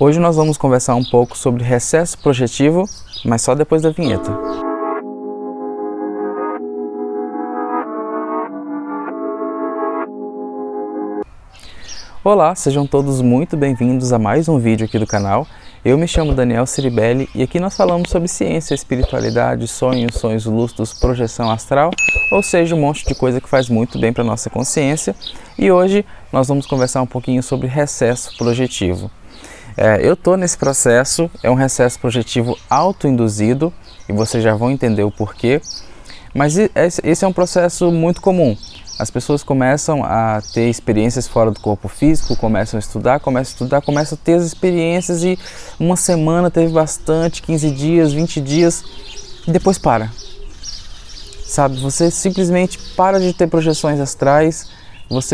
Hoje nós vamos conversar um pouco sobre recesso projetivo, mas só depois da vinheta. Olá, sejam todos muito bem-vindos a mais um vídeo aqui do canal. Eu me chamo Daniel Ciribelli e aqui nós falamos sobre ciência, espiritualidade, sonhos lúcidos, projeção astral, ou seja, um monte de coisa que faz muito bem para a nossa consciência. E hoje nós vamos conversar um pouquinho sobre recesso projetivo. Eu estou nesse processo, é um recesso projetivo autoinduzido e vocês já vão entender o porquê, mas esse é um processo muito comum. As pessoas começam a ter experiências fora do corpo físico, começam a estudar, começam a ter as experiências e uma semana teve bastante, 15 dias, 20 dias e depois para. Sabe, você simplesmente para de ter projeções astrais.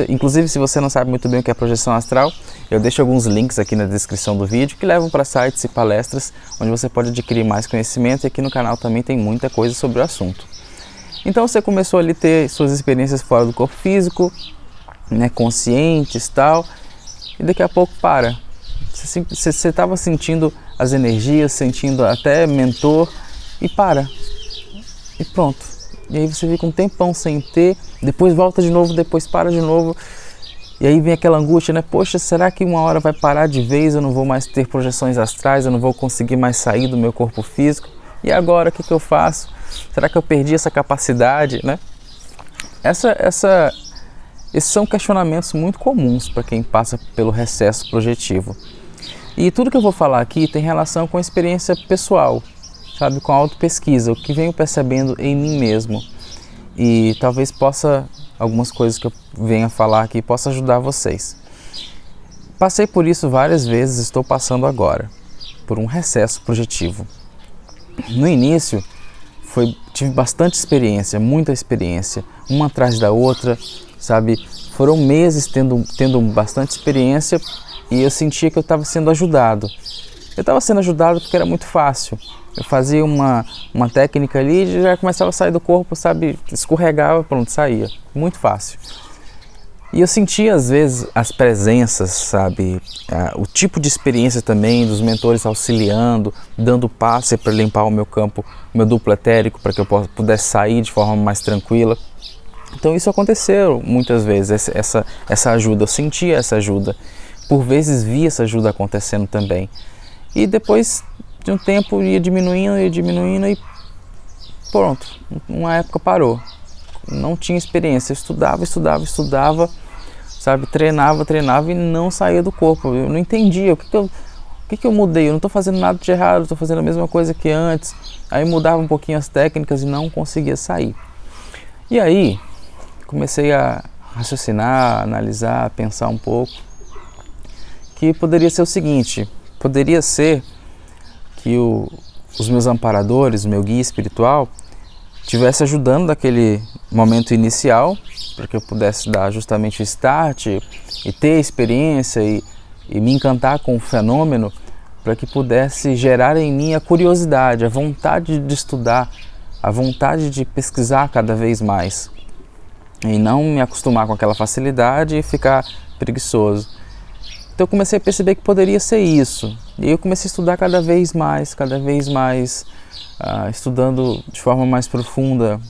Inclusive, se você não sabe muito bem o que é projeção astral, eu deixo alguns links aqui na descrição do vídeo que levam para sites e palestras onde você pode adquirir mais conhecimento, e aqui no canal também tem muita coisa sobre o assunto. Então você começou ali a ter suas experiências fora do corpo físico, né, conscientes e tal, e daqui a pouco para. Você estava sentindo as energias, sentindo até mentor, e para. E pronto. E aí você fica um tempão sem ter, depois volta de novo, depois para de novo. E aí vem aquela angústia, né? Poxa, será que uma hora vai parar de vez, eu não vou mais ter projeções astrais, eu não vou conseguir mais sair do meu corpo físico? E agora, o que eu faço? Será que eu perdi essa capacidade, né? Esses são questionamentos muito comuns para quem passa pelo recesso projetivo. E tudo que eu vou falar aqui tem relação com a experiência pessoal, sabe? Com a autopesquisa, o que venho percebendo em mim mesmo. E talvez algumas coisas que eu venha falar aqui possa ajudar vocês. Passei por isso várias vezes, estou passando agora, por um recesso projetivo. No início, tive bastante experiência, muita experiência, uma atrás da outra, sabe? Foram meses tendo bastante experiência e eu sentia que eu estava sendo ajudado. Eu estava sendo ajudado porque era muito fácil. Eu fazia uma técnica ali e já começava a sair do corpo, sabe? Escorregava, pronto, saía. Muito fácil. E eu sentia às vezes as presenças, sabe? O tipo de experiência também dos mentores auxiliando, dando passe para limpar o meu campo, o meu duplo etérico, para que eu pudesse sair de forma mais tranquila. Então isso aconteceu muitas vezes, essa ajuda, eu sentia essa ajuda. Por vezes via essa ajuda acontecendo também. E depois de um tempo ia diminuindo e pronto, uma época parou. Não tinha experiência, eu estudava, sabe, treinava e não saía do corpo. Eu não entendia o que eu mudei. Eu não estou fazendo nada de errado, estou fazendo a mesma coisa que antes. Aí mudava um pouquinho as técnicas e não conseguia sair. E aí comecei a raciocinar, analisar, pensar um pouco que poderia ser o seguinte: poderia ser que os meus amparadores, o meu guia espiritual, estivesse ajudando naquele momento inicial, para que eu pudesse dar justamente o start e ter experiência e me encantar com o fenômeno, para que pudesse gerar em mim a curiosidade, a vontade de estudar, a vontade de pesquisar cada vez mais e não me acostumar com aquela facilidade e ficar preguiçoso. Então eu comecei a perceber que poderia ser isso, e eu comecei a estudar cada vez mais, estudando de forma mais profunda,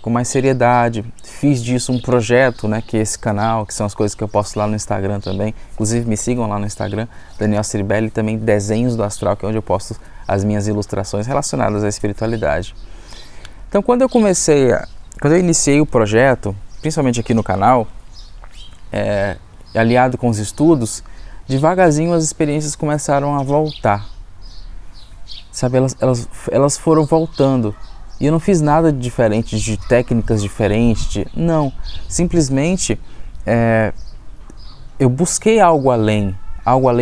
com mais seriedade. Fiz disso um projeto, né, que é esse canal, que são as coisas que eu posto lá no Instagram também. Inclusive me sigam lá no Instagram, Daniel Ciribelli, e também Desenhos do Astral, que é onde eu posto as minhas ilustrações relacionadas à espiritualidade. Então quando eu iniciei o projeto, principalmente aqui no canal, aliado com os estudos, devagarzinho as experiências começaram a voltar. Sabe, elas foram voltando. E eu não fiz nada de diferente, de técnicas diferentes, não. Simplesmente eu busquei algo além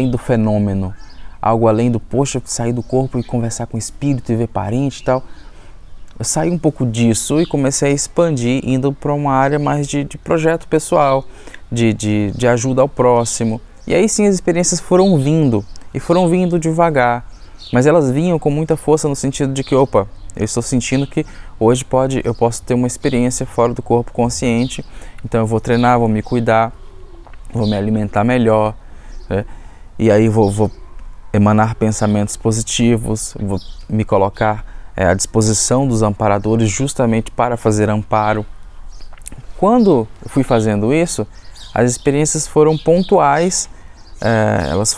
do fenômeno, algo além do, poxa, sair do corpo e conversar com o espírito e ver parente e tal. Eu saí um pouco disso e comecei a expandir, indo para uma área mais de projeto pessoal, de ajuda ao próximo. E aí sim as experiências foram vindo devagar, mas elas vinham com muita força no sentido de que, opa, eu estou sentindo que hoje eu posso ter uma experiência fora do corpo consciente, então eu vou treinar, vou me cuidar, vou me alimentar melhor, né? E aí vou emanar pensamentos positivos, vou me colocar à disposição dos amparadores justamente para fazer amparo. Quando eu fui fazendo isso, as experiências foram pontuais, elas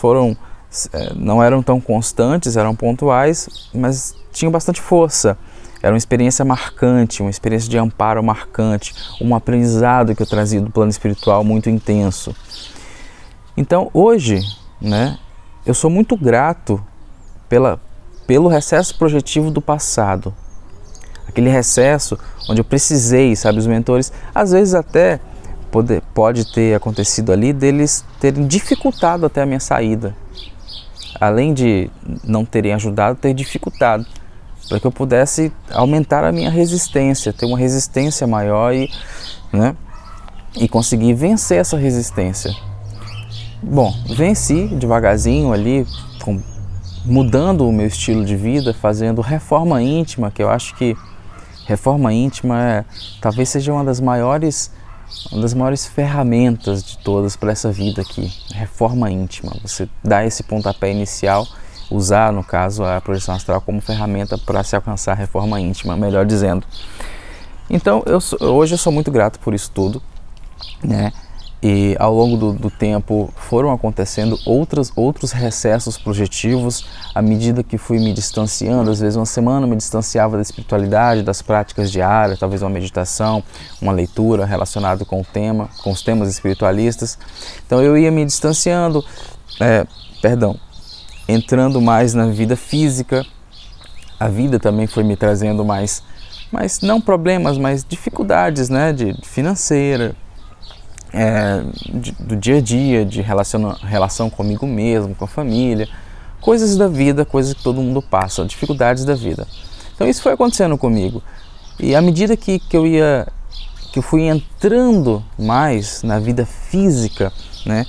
não eram tão constantes, eram pontuais, mas tinham bastante força. Era uma experiência marcante, uma experiência de amparo marcante, um aprendizado que eu trazia do plano espiritual muito intenso. Então hoje, né, eu sou muito grato pelo recesso projetivo do passado. Aquele recesso onde eu precisei, sabe, os mentores, às vezes até pode ter acontecido ali deles terem dificultado até a minha saída. Além de não terem ajudado, ter dificultado, para que eu pudesse aumentar a minha resistência, ter uma resistência maior e conseguir vencer essa resistência. Bom, venci devagarzinho ali, mudando o meu estilo de vida, fazendo reforma íntima, que eu acho que reforma íntima talvez seja uma das maiores ferramentas de todas para essa vida aqui. Reforma íntima, você dá esse pontapé inicial, usar, no caso, a projeção astral como ferramenta para se alcançar a reforma íntima, melhor dizendo. Então, hoje eu sou muito grato por isso tudo, né? E ao longo do tempo foram acontecendo outros recessos projetivos, à medida que fui me distanciando. Às vezes uma semana me distanciava da espiritualidade, das práticas diárias, talvez uma meditação, uma leitura relacionada com os temas espiritualistas. Então eu ia me distanciando, entrando mais na vida física. A vida também foi me trazendo mais não problemas, mas dificuldades, né, de financeira, do dia a dia, de relação comigo mesmo, com a família, coisas da vida, coisas que todo mundo passa, dificuldades da vida. Então isso foi acontecendo comigo. E à medida que eu fui entrando mais na vida física, né,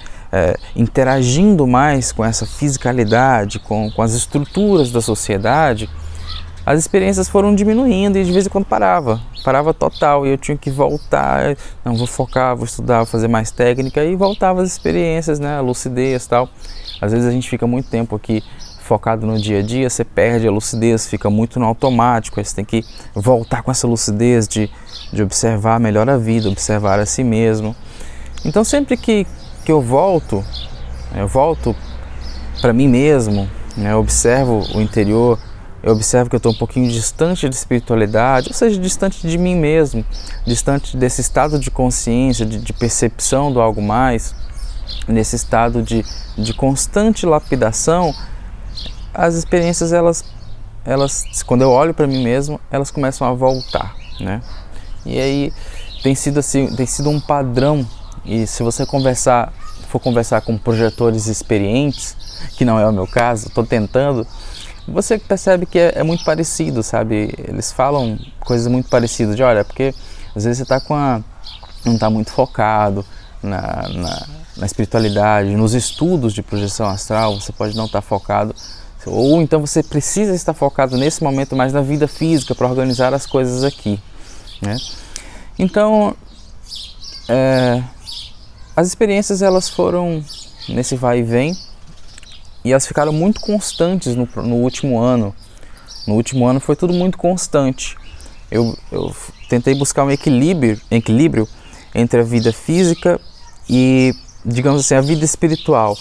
interagindo mais com essa fisicalidade, com as estruturas da sociedade, as experiências foram diminuindo e de vez em quando parava total, e eu tinha que voltar, não, vou focar, vou estudar, vou fazer mais técnica, e voltava as experiências, né, a lucidez e tal. Às vezes a gente fica muito tempo aqui focado no dia a dia, você perde a lucidez, fica muito no automático, aí você tem que voltar com essa lucidez de observar melhor a vida, observar a si mesmo. Então sempre que eu volto para mim mesmo, né, eu observo o interior, eu observo que eu estou um pouquinho distante da espiritualidade, ou seja, distante de mim mesmo, distante desse estado de consciência, de percepção do algo mais, nesse estado de constante lapidação. As experiências, elas quando eu olho para mim mesmo, elas começam a voltar, né? E aí tem sido um padrão, e se você for conversar com projetores experientes, que não é o meu caso, estou tentando, você percebe que é muito parecido, sabe? Eles falam coisas muito parecidas, olha, porque às vezes você não está muito focado na espiritualidade, nos estudos de projeção astral, você pode não estar focado, ou então você precisa estar focado nesse momento mais na vida física para organizar as coisas aqui, né? Então, as experiências, elas foram nesse vai e vem, e elas ficaram muito constantes no último ano. No último ano foi tudo muito constante. Eu tentei buscar um equilíbrio entre a vida física e, digamos assim, a vida espiritual.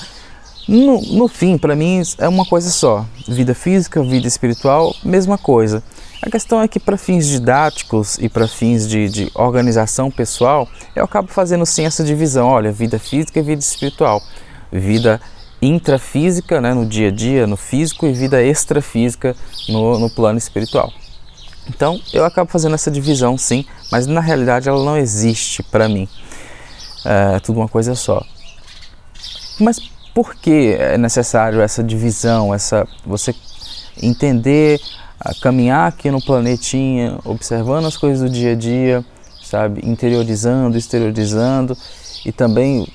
No fim, para mim, é uma coisa só. Vida física, vida espiritual, mesma coisa. A questão é que para fins didáticos e para fins de organização pessoal, eu acabo fazendo sim essa divisão. Olha, vida física e vida espiritual. Vida intrafísica, né, no dia a dia, no físico, e vida extrafísica no plano espiritual. Então eu acabo fazendo essa divisão sim, mas na realidade ela não existe para mim. É tudo uma coisa só. Mas por que é necessário essa divisão, você entender, caminhar aqui no planetinha, observando as coisas do dia a dia, sabe, interiorizando, exteriorizando, e também,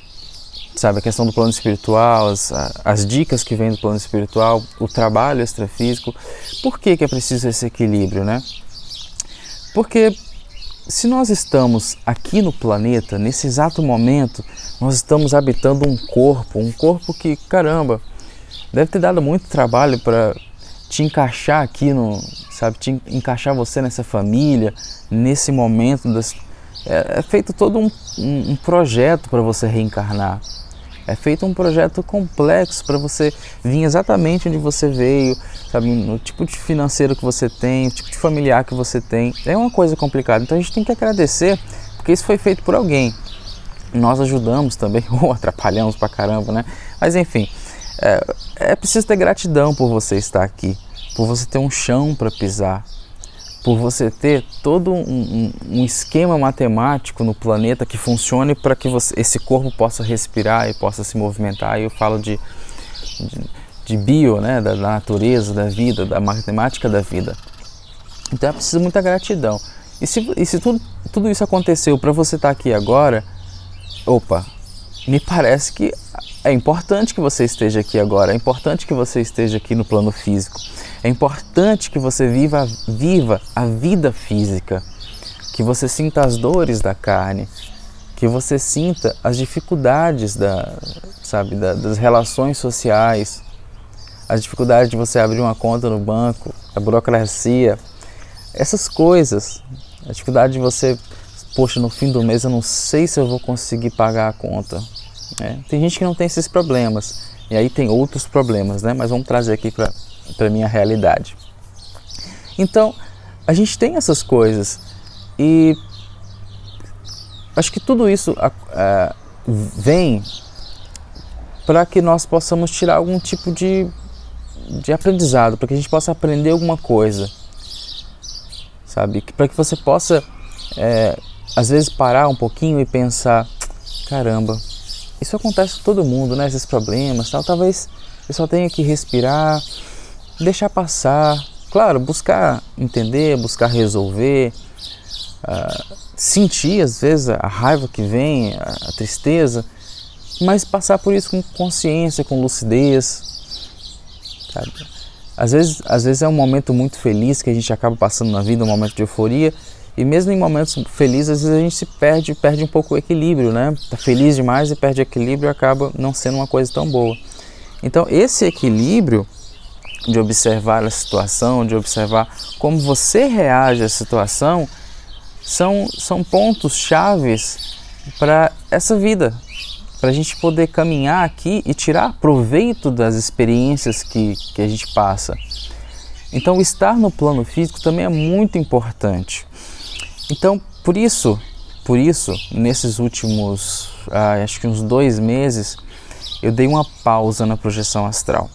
sabe, a questão do plano espiritual, as dicas que vêm do plano espiritual, o trabalho extrafísico. Por que é preciso esse equilíbrio, né? Porque se nós estamos aqui no planeta, nesse exato momento, nós estamos habitando um corpo que, caramba, deve ter dado muito trabalho para te encaixar aqui te encaixar você nessa família, nesse momento. É feito todo um projeto para você reencarnar. É feito um projeto complexo para você vir exatamente onde você veio, sabe, no tipo de financeiro que você tem, o tipo de familiar que você tem. É uma coisa complicada. Então a gente tem que agradecer, porque isso foi feito por alguém. Nós ajudamos também, ou atrapalhamos pra caramba, né? Mas enfim, é preciso ter gratidão por você estar aqui, por você ter um chão para pisar, por você ter todo um esquema matemático no planeta que funcione para que esse corpo possa respirar e possa se movimentar. E eu falo de bio, né? Da natureza, da vida, da matemática da vida. Então é preciso muita gratidão. E se tudo isso aconteceu para você estar aqui agora, me parece que é importante que você esteja aqui agora, é importante que você esteja aqui no plano físico, é importante que você viva a vida física, que você sinta as dores da carne, que você sinta as dificuldades das relações sociais, as dificuldades de você abrir uma conta no banco, a burocracia, essas coisas, a dificuldade de você, poxa, no fim do mês eu não sei se eu vou conseguir pagar a conta. Tem gente que não tem esses problemas, e aí tem outros problemas, né? Mas vamos trazer aqui para a minha realidade. Então, a gente tem essas coisas, e acho que tudo isso vem para que nós possamos tirar algum tipo de aprendizado, para que a gente possa aprender alguma coisa, sabe? Para que você possa, às vezes, parar um pouquinho e pensar, caramba, isso acontece com todo mundo, né? Esses problemas, tal. Talvez eu só tenha que respirar, deixar passar. Claro, buscar entender, buscar resolver, sentir às vezes a raiva que vem, a tristeza, mas passar por isso com consciência, com lucidez, sabe? Às vezes é um momento muito feliz que a gente acaba passando na vida, um momento de euforia. E mesmo em momentos felizes, às vezes a gente se perde um pouco o equilíbrio, né? Tá feliz demais e perde o equilíbrio e acaba não sendo uma coisa tão boa. Então, esse equilíbrio de observar a situação, de observar como você reage à situação, são pontos chaves para essa vida, para a gente poder caminhar aqui e tirar proveito das experiências que a gente passa. Então, estar no plano físico também é muito importante. Então, por isso, nesses últimos, acho que uns 2 meses, eu dei uma pausa na projeção astral.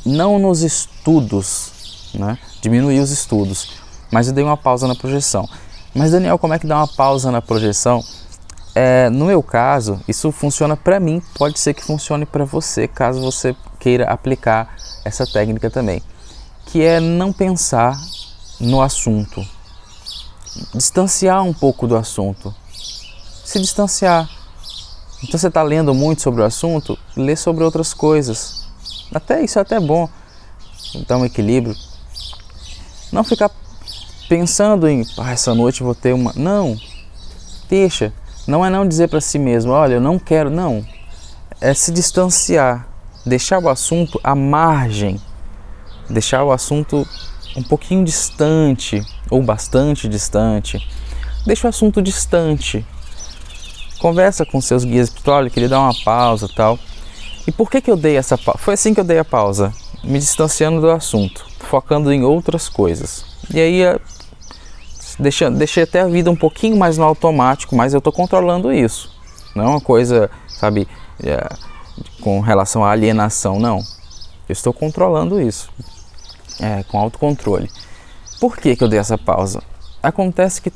Não nos estudos, né? Diminuí os estudos, mas eu dei uma pausa na projeção. Mas, Daniel, como é que dá uma pausa na projeção? No meu caso, isso funciona para mim, pode ser que funcione para você, caso você queira aplicar essa técnica também, que é não pensar no assunto. Distanciar um pouco do assunto, se distanciar. Então você está lendo muito sobre o assunto, lê sobre outras coisas. Isso é até bom, dar um equilíbrio. Não ficar pensando em, essa noite eu vou ter uma... Não, deixa. Não dizer para si mesmo, olha, eu não quero, não. É se distanciar, deixar o assunto à margem, deixar o assunto um pouquinho distante, ou bastante distante. Deixa o assunto distante. Conversa com seus guias espirituais, olha, queria dar uma pausa e tal. E por que eu dei essa pausa? Foi assim que eu dei a pausa, me distanciando do assunto, focando em outras coisas. E aí deixei até a vida um pouquinho mais no automático, mas eu estou controlando isso. Não é uma coisa, sabe, com relação à alienação, não. Eu estou controlando isso. Com autocontrole. Por que eu dei essa pausa? Acontece que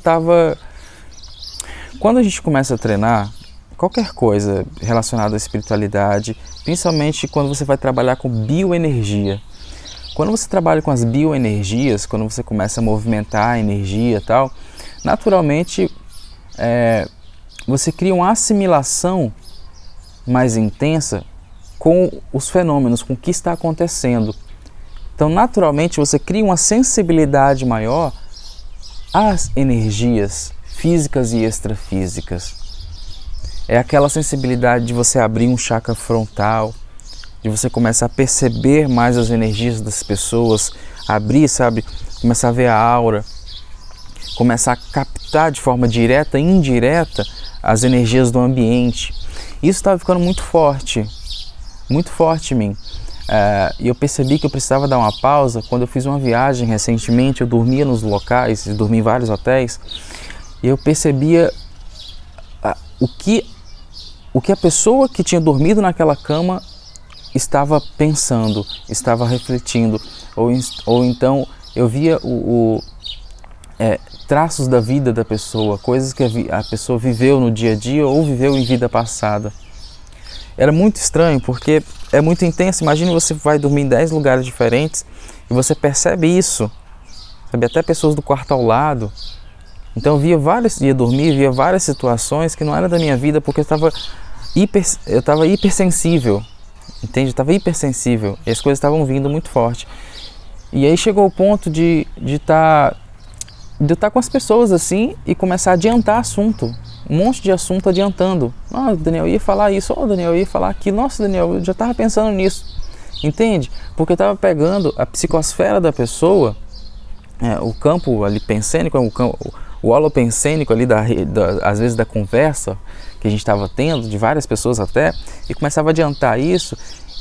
quando a gente começa a treinar qualquer coisa relacionada à espiritualidade, principalmente quando você vai trabalhar com bioenergia. Quando você trabalha com as bioenergias, quando você começa a movimentar a energia e tal, naturalmente você cria uma assimilação mais intensa com os fenômenos, com o que está acontecendo. Então, naturalmente, você cria uma sensibilidade maior às energias físicas e extrafísicas. É aquela sensibilidade de você abrir um chakra frontal, de você começar a perceber mais as energias das pessoas, abrir, sabe, começar a ver a aura, começar a captar de forma direta e indireta as energias do ambiente. Isso estava ficando muito forte em mim. E eu percebi que eu precisava dar uma pausa. Quando eu fiz uma viagem recentemente, eu dormia nos locais, dormi em vários hotéis, e eu percebia o que a pessoa que tinha dormido naquela cama estava pensando, estava refletindo, ou então eu via traços da vida da pessoa, coisas que a pessoa viveu no dia a dia ou viveu em vida passada. Era muito estranho porque é muito intenso. Imagina, você vai dormir em 10 lugares diferentes e você percebe isso, sabe? Até pessoas do quarto ao lado. Então eu ia dormir, via várias situações que não era da minha vida, porque eu estava hipersensível, entende? Eu estava hipersensível e as coisas estavam vindo muito forte. E aí chegou o ponto de eu estar com as pessoas assim e começar a adiantar assunto. Um monte de assunto adiantando. Daniel, ia falar isso. Daniel, ia falar aquilo. Nossa, Daniel, eu já estava pensando nisso. Entende? Porque eu estava pegando a psicosfera da pessoa, o campo ali pensênico, o holopensênico ali, às vezes da conversa que a gente estava tendo, de várias pessoas até, e começava a adiantar isso,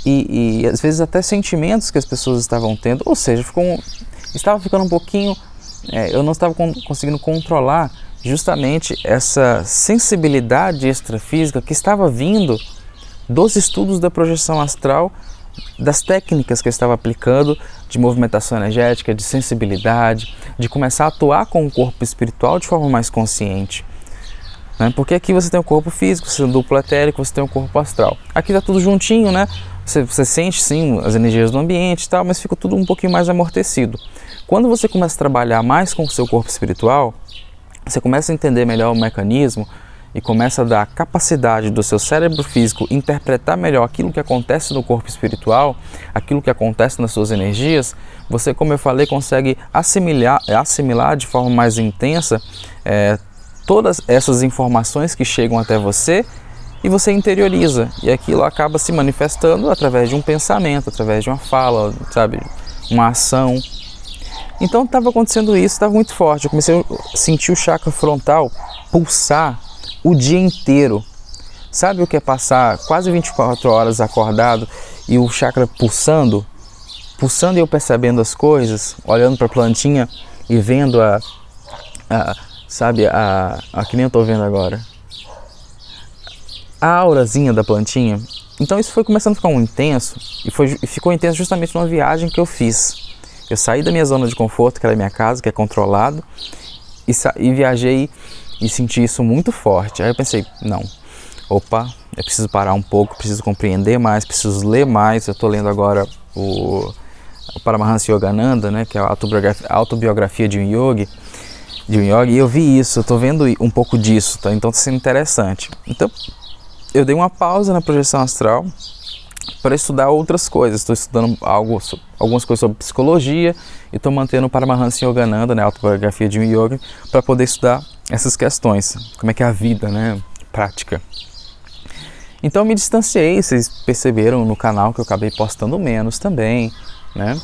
e às vezes até sentimentos que as pessoas estavam tendo. Ou seja, estava ficando um pouquinho... eu não estava conseguindo controlar justamente essa sensibilidade extrafísica que estava vindo dos estudos da projeção astral, das técnicas que eu estava aplicando de movimentação energética, de sensibilidade, de começar a atuar com o corpo espiritual de forma mais consciente. Porque aqui você tem o corpo físico, você tem o duplo etérico, você tem o corpo astral. Aqui está tudo juntinho, né? Você sente sim as energias do ambiente e tal, mas fica tudo um pouquinho mais amortecido. Quando você começa a trabalhar mais com o seu corpo espiritual, você começa a entender melhor o mecanismo e começa a dar capacidade do seu cérebro físico interpretar melhor aquilo que acontece no corpo espiritual, aquilo que acontece nas suas energias. Você, como eu falei, consegue assimilar de forma mais intensa todas essas informações que chegam até você, e você interioriza, e aquilo acaba se manifestando através de um pensamento, através de uma fala, sabe, uma ação. Então estava acontecendo isso, estava muito forte. Eu comecei a sentir o chakra frontal pulsar o dia inteiro. Sabe o que é passar quase 24 horas acordado e o chakra pulsando? Pulsando e eu percebendo as coisas, olhando para a plantinha e vendo que nem eu estou vendo agora, a aurazinha da plantinha. Então isso foi começando a ficar muito intenso, e ficou intenso justamente numa viagem que eu fiz. Eu saí da minha zona de conforto, que era a minha casa, que é controlado, e viajei e senti isso muito forte. Aí eu pensei, eu preciso parar um pouco, preciso compreender mais, preciso ler mais. Eu estou lendo agora o Paramahansa Yogananda, né, que é a autobiografia de um yogi, e eu vi isso, eu estou vendo um pouco disso, tá? Então está sendo interessante. Então eu dei uma pausa na projeção astral para estudar outras coisas. Estou estudando algumas coisas sobre psicologia e estou mantendo o Paramahansa Yogananda, né, a autobiografia de um yogi, para poder estudar essas questões, como é que é a vida, né, prática. Então me distanciei, vocês perceberam no canal que eu acabei postando menos também, né,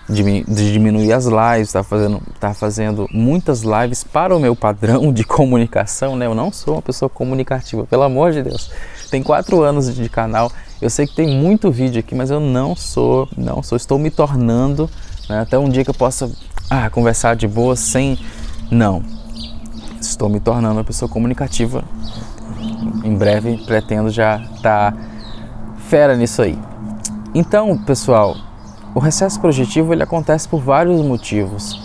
de diminuir as lives, estava fazendo muitas lives para o meu padrão de comunicação, né? Eu não sou uma pessoa comunicativa, pelo amor de Deus. Tem 4 anos de canal, eu sei que tem muito vídeo aqui, mas eu não sou, estou me tornando, né, até um dia que eu possa conversar de boa sem... Não, estou me tornando uma pessoa comunicativa. Em breve pretendo já estar fera nisso aí. Então, pessoal, o recesso projetivo ele acontece por vários motivos.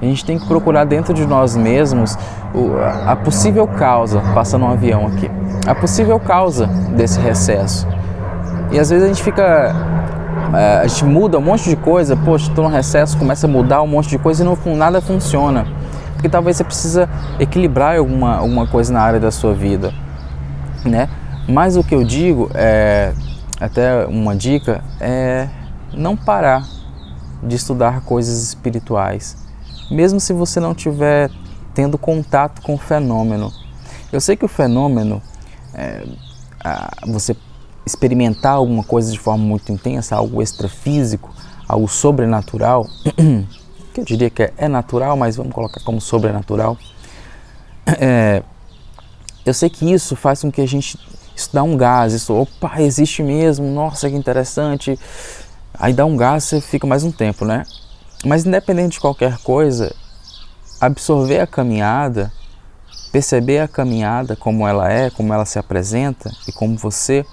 A gente tem que procurar dentro de nós mesmos a possível causa, passando um avião aqui, a possível causa desse recesso. E às vezes a gente muda um monte de coisa, estou no recesso, começa a mudar um monte de coisa e nada funciona. Porque talvez você precisa equilibrar alguma coisa na área da sua vida, né? Mas o que eu digo até uma dica é não parar de estudar coisas espirituais, mesmo se você não estiver tendo contato com o fenômeno. Eu sei que o fenômeno, você experimentar alguma coisa de forma muito intensa, algo extrafísico, algo sobrenatural, que eu diria que é natural, mas vamos colocar como sobrenatural, eu sei que isso faz com que a gente, isso dá um gás, isso, opa, existe mesmo, nossa, que interessante, aí dá um gás, você fica mais um tempo, né? Mas independente de qualquer coisa, absorver a caminhada, perceber a caminhada como ela se apresenta e como você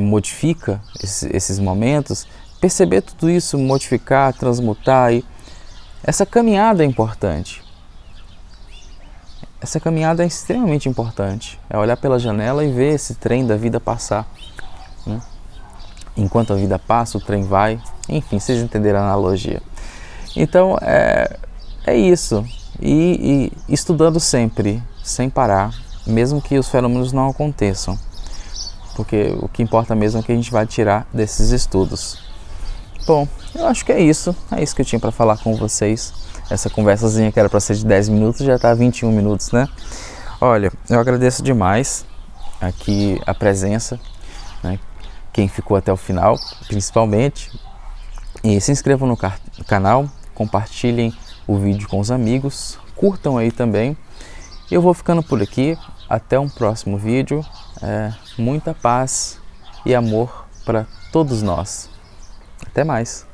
modifica esses momentos, perceber tudo isso, modificar, transmutar, e essa caminhada é importante. Essa caminhada é extremamente importante. É olhar pela janela e ver esse trem da vida passar, né? Enquanto a vida passa, o trem vai. Enfim, vocês entenderam a analogia. Então, é isso. E estudando sempre, sem parar, mesmo que os fenômenos não aconteçam. Porque o que importa mesmo é o que a gente vai tirar desses estudos. Bom, eu acho que é isso. É isso que eu tinha para falar com vocês. Essa conversazinha que era para ser de 10 minutos já está 21 minutos, né? Olha, eu agradeço demais aqui a presença, né? Quem ficou até o final, principalmente. E se inscrevam no canal, compartilhem o vídeo com os amigos, curtam aí também. Eu vou ficando por aqui, até um próximo vídeo. Muita paz e amor para todos nós. Até mais!